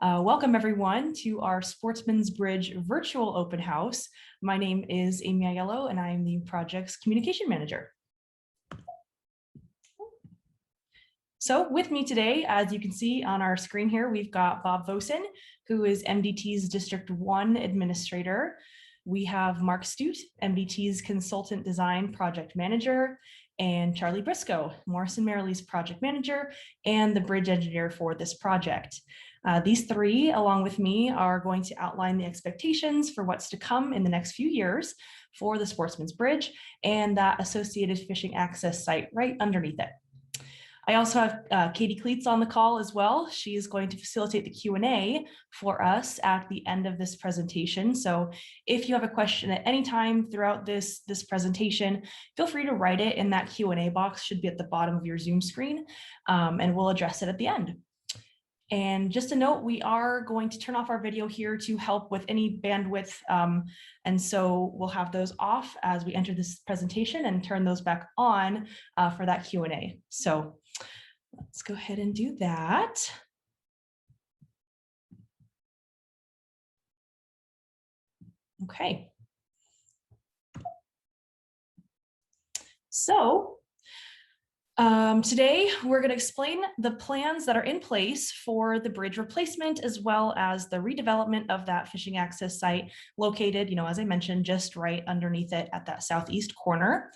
Welcome everyone to our Sportsman's Bridge virtual open house. My name is Amy Aiello and I am the project's communication manager. So with me today, as you can see on our screen here, we've got Bob Vosen, who is MDT's District 1 administrator. We have Mark Stute, MDT's consultant design project manager, and Charlie Briscoe, Morrison Merrill's project manager and the bridge engineer for this project. These three, along with me, are going to outline the expectations for what's to come in the next few years for the Sportsman's Bridge and that associated fishing access site right underneath it. I also have Katie Cleets on the call as well. She is going to facilitate the Q&A for us at the end of this presentation. So if you have a question at any time throughout this presentation, feel free to write it in that Q&A box, should be at the bottom of your Zoom screen, and we'll address it at the end. And just a note, we are going to turn off our video here to help with any bandwidth. And so we'll have those off as we enter this presentation and turn those back on for that Q&A. So let's go ahead and do that. Okay. So today, we're going to explain the plans that are in place for the bridge replacement, as well as the redevelopment of that fishing access site located, as I mentioned, just right underneath it at that southeast corner.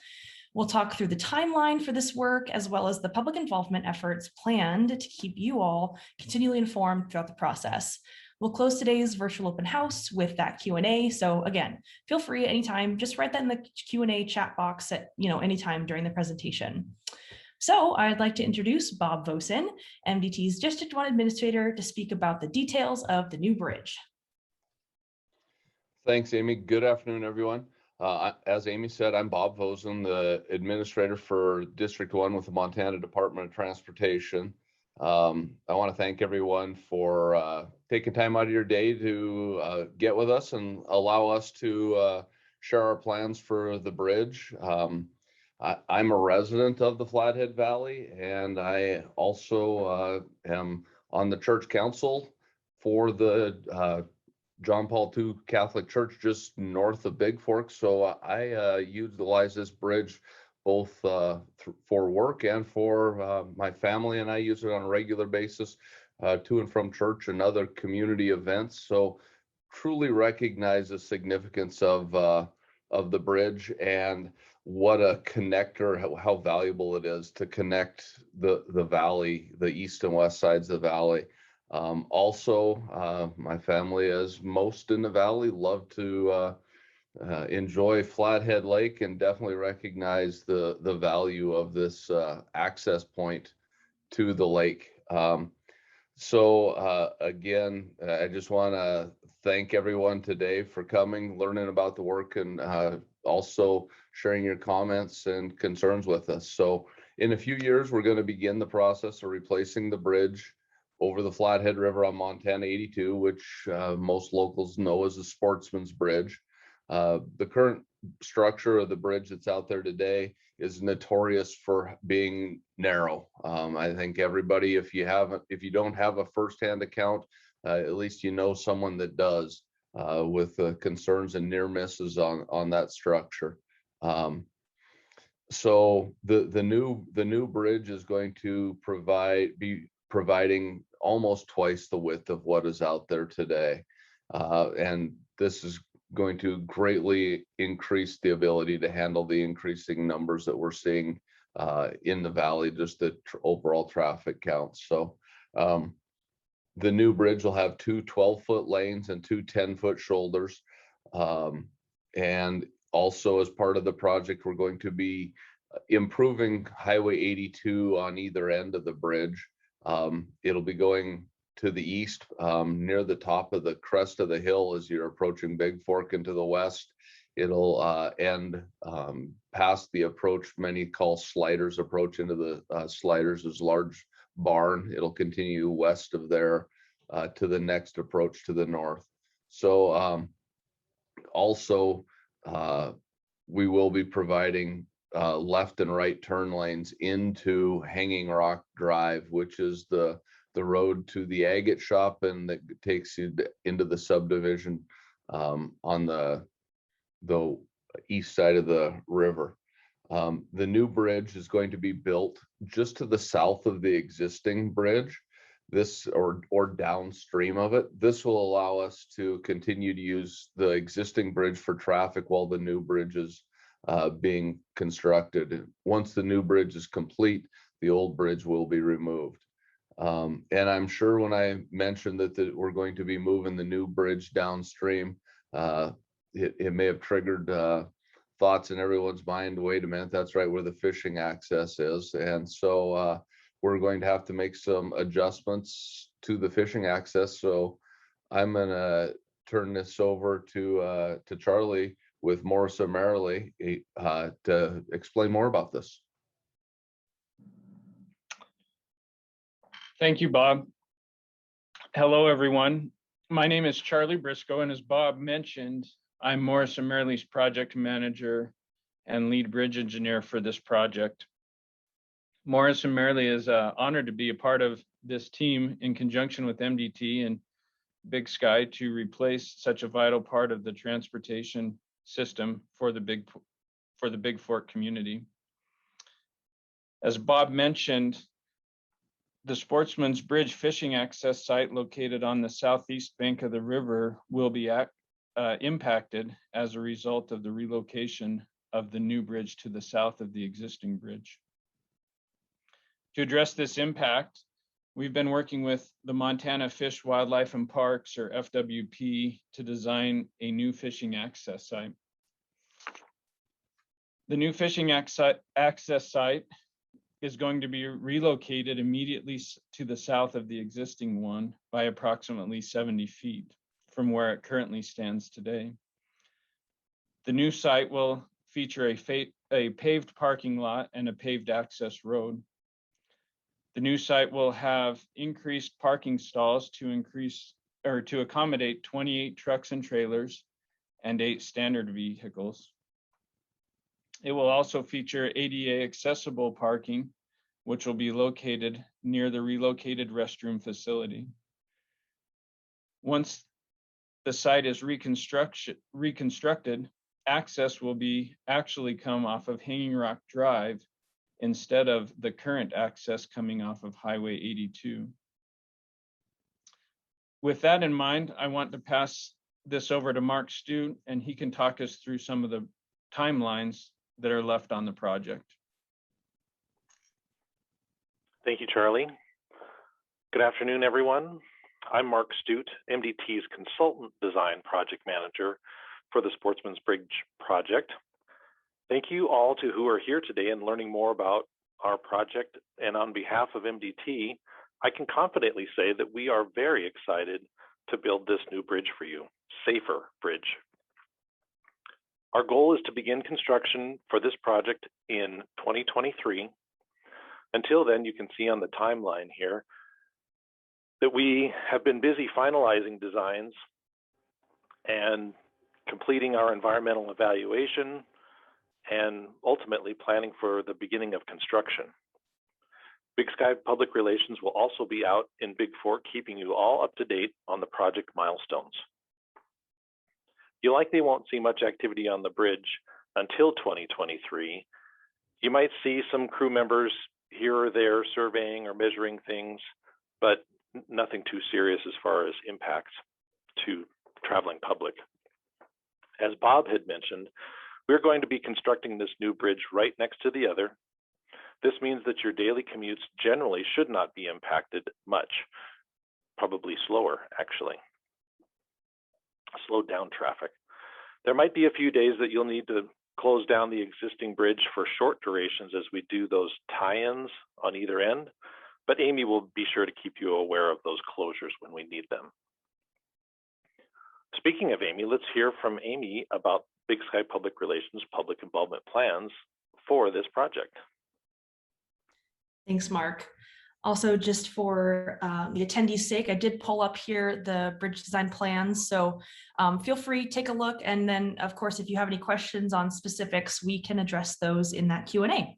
We'll talk through the timeline for this work, as well as the public involvement efforts planned to keep you all continually informed throughout the process. We'll close today's virtual open house with that Q&A. So again, feel free anytime, just write that in the Q&A chat box at anytime during the presentation. So I'd like to introduce Bob Vosen, MDT's District 1 Administrator, to speak about the details of the new bridge. Thanks, Amy. Good afternoon, everyone. As Amy said, I'm Bob Vosen, the Administrator for District 1 with the Montana Department of Transportation. I want to thank everyone for taking time out of your day to get with us and allow us to share our plans for the bridge. I'm a resident of the Flathead Valley, and I also am on the church council for the John Paul II Catholic Church just north of Bigfork. So I utilize this bridge both for work and for my family, and I use it on a regular basis to and from church and other community events. So truly recognize the significance of the bridge and what a connector, how valuable it is to connect the valley, the east and west sides of the valley. Also, my family, as most in the valley, love to enjoy Flathead Lake and definitely recognize the value of this access point to the lake. Again, I just want to thank everyone today for coming, learning about the work, and also sharing your comments and concerns with us. So in a few years, we're going to begin the process of replacing the bridge over the Flathead River on Montana 82, which most locals know as the Sportsman's Bridge. The current structure of the bridge that's out there today is notorious for being narrow. I think everybody, if you don't have a firsthand account, at least you know someone that does, with concerns and near misses on that structure. So the new bridge is going to be providing almost twice the width of what is out there today, and this is going to greatly increase the ability to handle the increasing numbers that we're seeing in the valley, just the overall traffic counts. So the new bridge will have two 12-foot lanes and two 10-foot shoulders. And also, as part of the project, we're going to be improving Highway 82 on either end of the bridge. It'll be going to the east near the top of the crest of the hill as you're approaching Bigfork, and to the west it'll end past the approach many call Sliders approach into the Sliders' large barn. It'll continue west of there to the next approach to the north. So also we will be providing left and right turn lanes into Hanging Rock Drive, which is the road to the agate shop, and that takes you into the subdivision on the east side of the river. The new bridge is going to be built just to the south of the existing bridge, this or downstream of it. This will allow us to continue to use the existing bridge for traffic while the new bridge is being constructed. Once the new bridge is complete, the old bridge will be removed. And I'm sure when I mentioned that we're going to be moving the new bridge downstream, it may have triggered thoughts in everyone's mind. Wait a minute, that's right where the fishing access is. And so we're going to have to make some adjustments to the fishing access. So I'm gonna turn this over to Charlie with Morris Merrily to explain more about this. Thank you, Bob. Hello, everyone. My name is Charlie Briscoe, and as Bob mentioned, I'm Morris Merrily's project manager and lead bridge engineer for this project. Morris Merrily is honored to be a part of this team in conjunction with MDT and Big Sky to replace such a vital part of the transportation system for the Bigfork community. As Bob mentioned, the Sportsman's Bridge fishing access site located on the southeast bank of the river will be impacted as a result of the relocation of the new bridge to the south of the existing bridge. To address this impact, we've been working with the Montana Fish, Wildlife and Parks, or FWP, to design a new fishing access site. The new fishing access site is going to be relocated immediately to the south of the existing one by approximately 70 feet from where it currently stands today. The new site will feature a paved parking lot and a paved access road. The new site will have increased parking stalls to accommodate 28 trucks and trailers and 8 standard vehicles. It will also feature ADA accessible parking, which will be located near the relocated restroom facility. Once the site is reconstructed, access will actually come off of Hanging Rock Drive instead of the current access coming off of Highway 82. With that in mind, I want to pass this over to Mark Stute, and he can talk us through some of the timelines that are left on the project. Thank you, Charlie. Good afternoon, everyone. I'm Mark Stute, MDT's Consultant Design Project Manager for the Sportsman's Bridge project. Thank you all to who are here today and learning more about our project. And on behalf of MDT, I can confidently say that we are very excited to build this new bridge for you, safer bridge. Our goal is to begin construction for this project in 2023. Until then, you can see on the timeline here that we have been busy finalizing designs and completing our environmental evaluation and ultimately planning for the beginning of construction. Big Sky Public Relations will also be out in Bigfork, keeping you all up to date on the project milestones. You likely won't see much activity on the bridge until 2023. You might see some crew members here or there surveying or measuring things, but nothing too serious as far as impacts to traveling public. As Bob had mentioned, we're going to be constructing this new bridge right next to the other. This means that your daily commutes generally should not be impacted much, probably slower actually. Slowed down traffic. There might be a few days that you'll need to close down the existing bridge for short durations as we do those tie-ins on either end, but Amy will be sure to keep you aware of those closures when we need them. Speaking of Amy, let's hear from Amy about Big Sky Public Relations public involvement plans for this project. Thanks, Mark. Also, just for the attendees' sake, I did pull up here the bridge design plans. So feel free, take a look. And then, of course, if you have any questions on specifics, we can address those in that Q&A.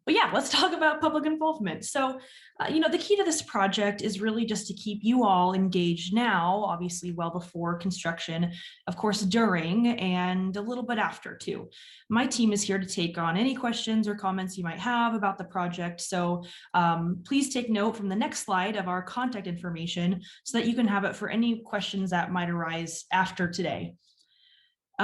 But yeah, let's talk about public involvement. So, the key to this project is really just to keep you all engaged now, obviously well before construction, of course, during and a little bit after too. My team is here to take on any questions or comments you might have about the project. So please take note from the next slide of our contact information so that you can have it for any questions that might arise after today.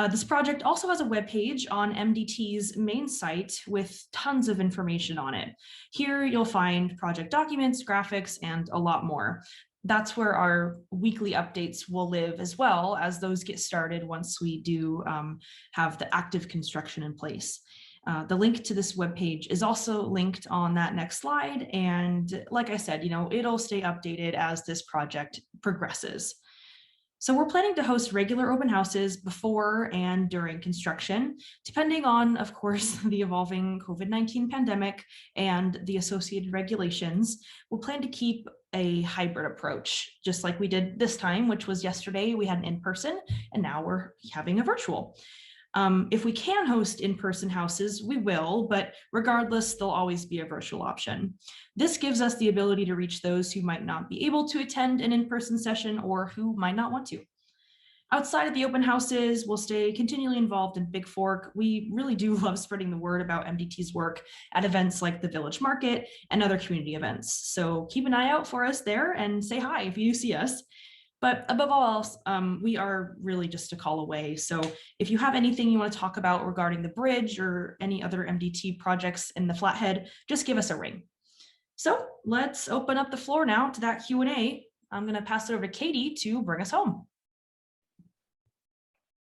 This project also has a webpage on MDT's main site with tons of information on it. Here you'll find project documents, graphics, and a lot more. That's where our weekly updates will live as well, as those get started once we do have the active construction in place. The link to this webpage is also linked on that next slide. And like I said, it'll stay updated as this project progresses. So we're planning to host regular open houses before and during construction, depending on, of course, the evolving COVID-19 pandemic and the associated regulations. We'll plan to keep a hybrid approach, just like we did this time, which was yesterday. We had an in-person, and now we're having a virtual. If we can host in-person houses, we will, but regardless, there'll always be a virtual option. This gives us the ability to reach those who might not be able to attend an in-person session or who might not want to. Outside of the open houses, we'll stay continually involved in Bigfork. We really do love spreading the word about MDT's work at events like the Village Market and other community events. So keep an eye out for us there and say hi if you see us. But above all else, we are really just a call away. So if you have anything you want to talk about regarding the bridge or any other MDT projects in the Flathead, just give us a ring. So let's open up the floor now to that Q&A. I'm going to pass it over to Katie to bring us home.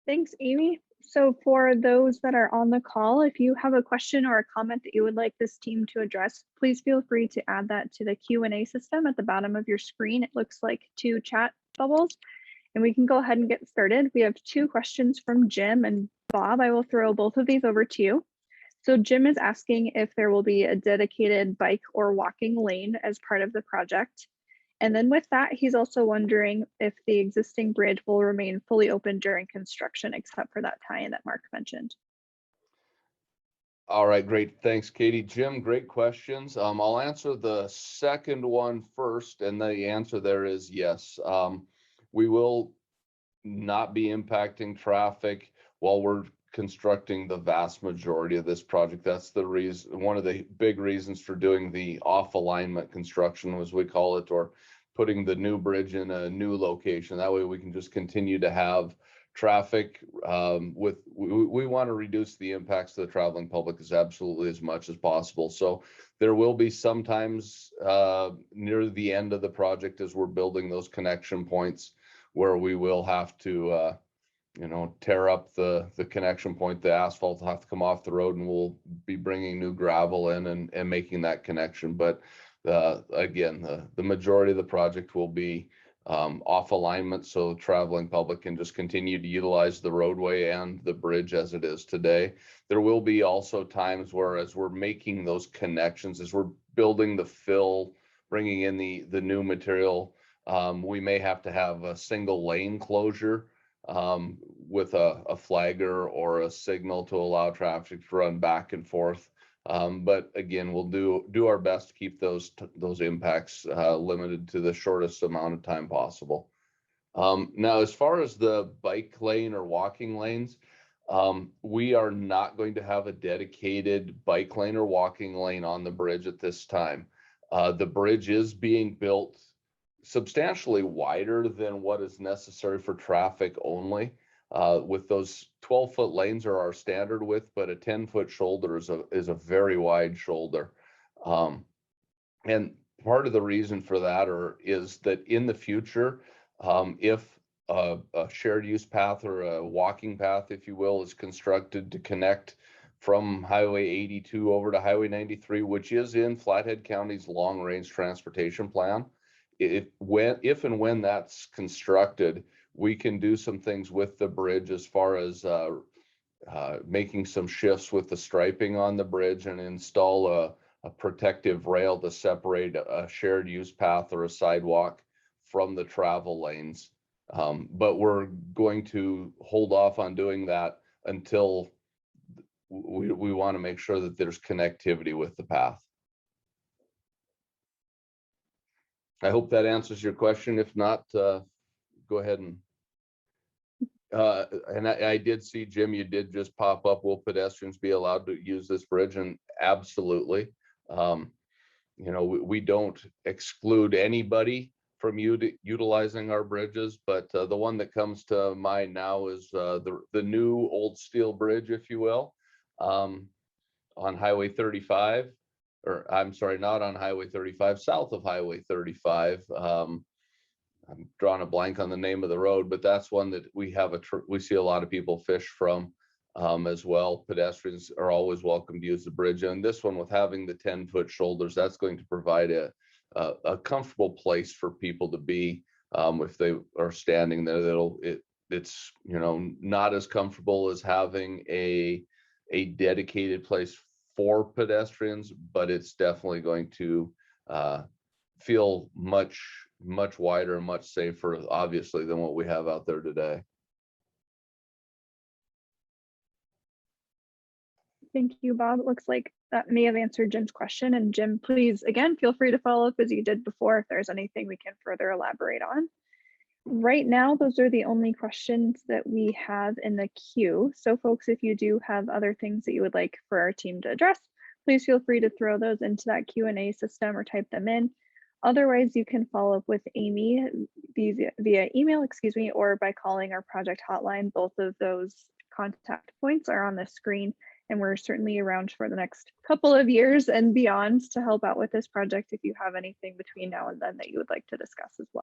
Thanks, Amy. So for those that are on the call, if you have a question or a comment that you would like this team to address, please feel free to add that to the Q&A system at the bottom of your screen. It looks like 2 chat bubbles, and we can go ahead and get started. We have 2 questions from Jim and Bob. I will throw both of these over to you. So Jim is asking if there will be a dedicated bike or walking lane as part of the project. And then with that, he's also wondering if the existing bridge will remain fully open during construction, except for that tie-in that Mark mentioned. All right, great. Thanks, Katie. Jim, great questions. I'll answer the second one first, and the answer there is yes. We will not be impacting traffic while we're constructing the vast majority of this project. That's the reason, one of the big reasons for doing the off alignment construction, as we call it, or putting the new bridge in a new location. That way we can just continue to have traffic we want to reduce the impacts to the traveling public as much as possible. So there will be sometimes near the end of the project, as we're building those connection points, where we will have to tear up the connection point. The asphalt will have to come off the road, and we'll be bringing new gravel in and making that connection. But again, the majority of the project will be off alignment, so the traveling public can just continue to utilize the roadway and the bridge as it is today. There will be also times where, as we're making those connections, as we're building the fill, bringing in the new material, we may have to have a single lane closure with a flagger or a signal to allow traffic to run back and forth. But again, we'll do our best to keep those impacts limited to the shortest amount of time possible. Now, as far as the bike lane or walking lanes, we are not going to have a dedicated bike lane or walking lane on the bridge at this time. The bridge is being built substantially wider than what is necessary for traffic only. With those 12-foot lanes are our standard width, but a 10-foot shoulder is a very wide shoulder. And part of the reason for that is that in the future, if a shared use path or a walking path, if you will, is constructed to connect from Highway 82 over to Highway 93, which is in Flathead County's long-range transportation plan, if and when that's constructed, we can do some things with the bridge as far as making some shifts with the striping on the bridge and install a protective rail to separate a shared use path or a sidewalk from the travel lanes. But we're going to hold off on doing that until we want to make sure that there's connectivity with the path. I hope that answers your question. If not, go ahead and I did see, Jim, you did just pop up, will pedestrians be allowed to use this bridge? And absolutely. You know, we don't exclude anybody from utilizing our bridges, but the one that comes to mind now is the new old steel bridge, if you will, on Highway 35, or I'm sorry, not on Highway 35, south of Highway 35. I'm drawing a blank on the name of the road, but that's one that we have we see a lot of people fish from as well. Pedestrians are always welcome to use the bridge, and this one, with having the 10-foot shoulders, that's going to provide a comfortable place for people to be if they are standing there. It's you know, not as comfortable as having a dedicated place for pedestrians, but it's definitely going to feel much wider and much safer, obviously, than what we have out there today. Thank you, Bob. It looks like that may have answered Jim's question. And Jim, please, again, feel free to follow up as you did before if there's anything we can further elaborate on. Right now, those are the only questions that we have in the queue. So folks, if you do have other things that you would like for our team to address, please feel free to throw those into that Q&A system or type them in. Otherwise, you can follow up with Amy via email, or by calling our project hotline. Both of those contact points are on the screen, and we're certainly around for the next couple of years and beyond to help out with this project if you have anything between now and then that you would like to discuss as well.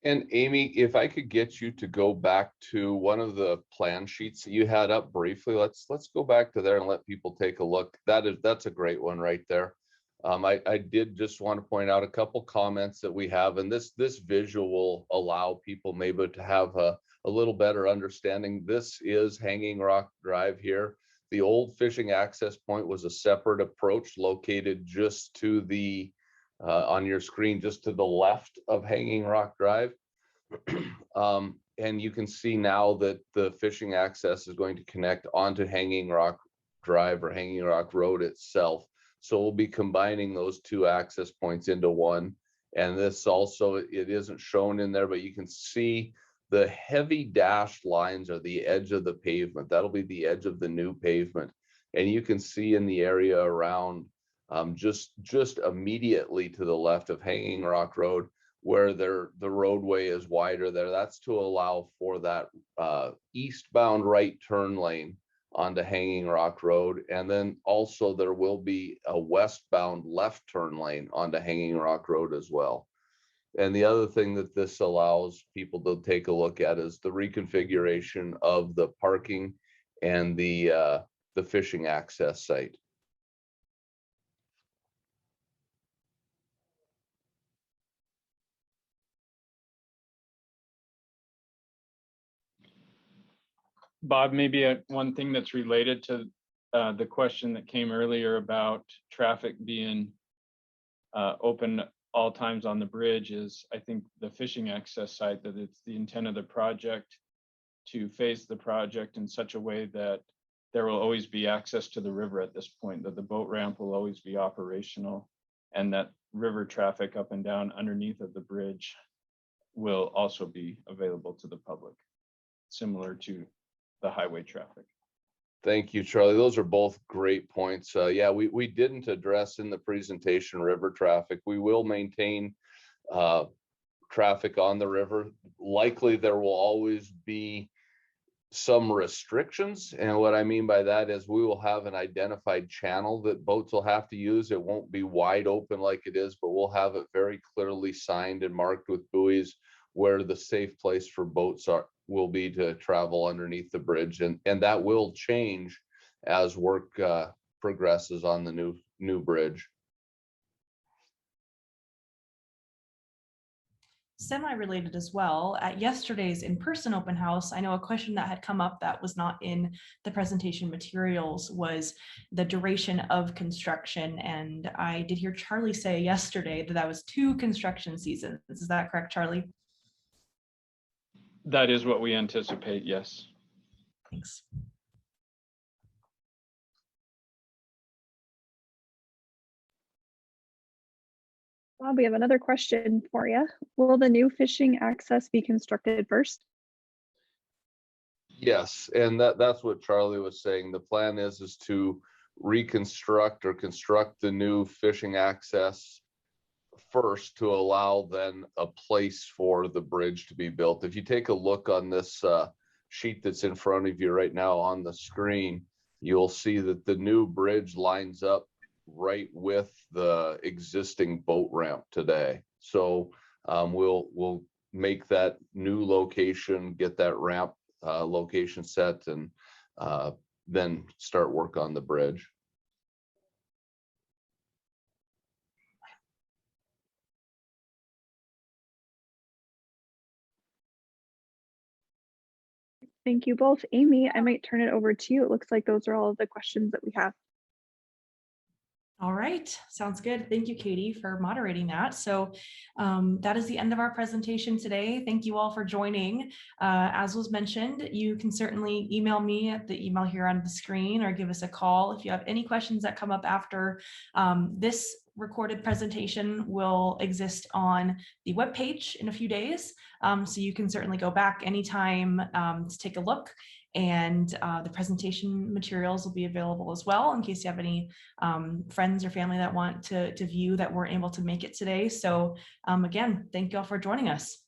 And Amy, if I could get you to go back to one of the plan sheets that you had up briefly, let's go back to there and let people take a look. That's a great one right there. I did just want to point out a couple comments that we have, and this visual will allow people maybe to have a little better understanding. This is Hanging Rock Drive here. The old fishing access point was a separate approach located just to the on your screen, just to the left of Hanging Rock Drive. And you can see now that the fishing access is going to connect onto Hanging Rock Drive or Hanging Rock Road itself. So we'll be combining those two access points into one. And this also, it isn't shown in there, but you can see the heavy dashed lines are the edge of the pavement. That'll be the edge of the new pavement. And you can see in the area around just immediately to the left of Hanging Rock Road, where the roadway is wider there. That's to allow for that eastbound right turn lane onto Hanging Rock Road. And then also there will be a westbound left turn lane onto Hanging Rock Road as well. And the other thing that this allows people to take a look at is the reconfiguration of the parking and the fishing access site. Bob, maybe one thing that's related to the question that came earlier about traffic being open all times on the bridge is, I think, the fishing access site, that it's the intent of the project to phase the project in such a way that there will always be access to the river at this point, that the boat ramp will always be operational, and that river traffic up and down underneath of the bridge will also be available to the public, similar to the highway traffic. Thank you, Charlie. Those are both great points. Yeah, we didn't address in the presentation river traffic. We will maintain traffic on the river. Likely there will always be some restrictions. And what I mean by that is we will have an identified channel that boats will have to use. It won't be wide open like it is, but we'll have it very clearly signed and marked with buoys where the safe place for boats will be to travel underneath the bridge, and that will change as work progresses on the new bridge. Semi-related as well, at yesterday's in-person open house, I know a question that had come up that was not in the presentation materials was the duration of construction. And I did hear Charlie say yesterday that was 2 construction seasons. Is that correct, Charlie? That is what we anticipate, yes. Thanks. Bob, we have another question for you. Will the new fishing access be constructed first? Yes, and that's what Charlie was saying. The plan is to reconstruct or construct the new fishing access first to allow then a place for the bridge to be built. If you take a look on this sheet that's in front of you right now on the screen, you'll see that the new bridge lines up right with the existing boat ramp today. So we'll make that new location, get that ramp location set, and then start work on the bridge. Thank you both. Amy, I might turn it over to you. It looks like those are all of the questions that we have. All right, sounds good. Thank you, Katie, for moderating that. So that is the end of our presentation today. Thank you all for joining. As was mentioned, you can certainly email me at the email here on the screen or give us a call if you have any questions that come up after this recorded presentation will exist on the webpage in a few days. So you can certainly go back anytime to take a look, and the presentation materials will be available as well in case you have any friends or family that want to view that weren't able to make it today. So again, thank you all for joining us.